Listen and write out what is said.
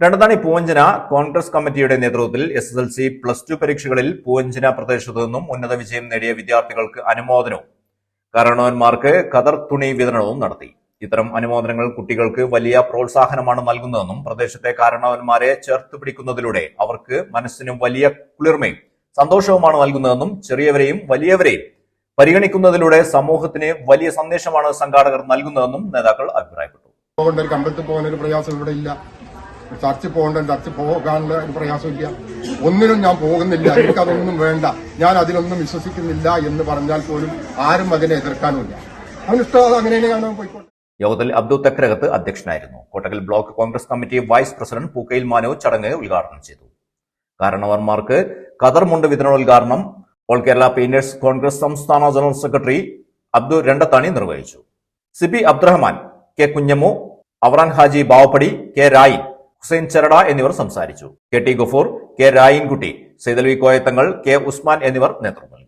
രണ്ടത്താണി പൂവഞ്ചന കോൺഗ്രസ് കമ്മിറ്റിയുടെ നേതൃത്വത്തിൽ SSLC +2 പരീക്ഷകളിൽ പൂവഞ്ചന പ്രദേശത്തു നിന്നും ഉന്നത വിജയം നേടിയ വിദ്യാർത്ഥികൾക്ക് അനുമോദനവും കാരണവന്മാർക്ക് ഖദർ തുണി വിതരണവും നടത്തി. ഇത്തരം അനുമോദനങ്ങൾ കുട്ടികൾക്ക് വലിയ പ്രോത്സാഹനമാണ് നൽകുന്നതെന്നും പ്രദേശത്തെ കാരണവന്മാരെ ചേർത്ത് പിടിക്കുന്നതിലൂടെ അവർക്ക് മനസ്സിനും വലിയ കുളിർമയും സന്തോഷവുമാണ് നൽകുന്നതെന്നും ചെറിയവരെയും വലിയവരെയും പരിഗണിക്കുന്നതിലൂടെ സമൂഹത്തിന് വലിയ സന്ദേശമാണ് സംഘാടകർ നൽകുന്നതെന്നും നേതാക്കൾ അഭിപ്രായപ്പെട്ടു. അമ്പലത്തിൽ പോകാൻ ഒരു പ്രയാസം ഇവിടെ ഇല്ല, ചർച്ചിൽ പോകാനുള്ള ഒരു പ്രയാസമില്ല, ഒന്നിനും ഞാൻ പോകുന്നില്ല, എനിക്കതൊന്നും വേണ്ട, ഞാൻ അതിലൊന്നും വിശ്വസിക്കുന്നില്ല എന്ന് പറഞ്ഞാൽ പോലും ആരും അതിനെ എതിർക്കാനുമില്ല. അവനിഷ്ടം അങ്ങനെയാണ് പോയിക്കോട്ടെ. യോഗത്തിൽ അബ്ദുൽ തക്രകത്ത് അധ്യക്ഷനായിരുന്നു. Kottakkal block Congress committee vice president Pookkayil Manu ചടങ്ങ് ഉദ്ഘാടനം ചെയ്തു. കാരണവന്മാർക്ക് ഖദർ മുണ്ട് വിതരണോദ്ഘാടനം ഓൾ കേരള പെയിന്റേഴ്സ് കോൺഗ്രസ് സംസ്ഥാന ജനറൽ സെക്രട്ടറി അബ്ദുൽ രണ്ടത്താണി നിർവഹിച്ചു. C B Abdurahman, K Kunhammu, Avaran Haji Bavappadi, K Rayin, Hussain Cherada എന്നിവർ സംസാരിച്ചു. KT Gafoor, K Rayinkutty, Saithalavi Koyathangal, K Usman എന്നിവർ നേതൃത്വം നൽകി.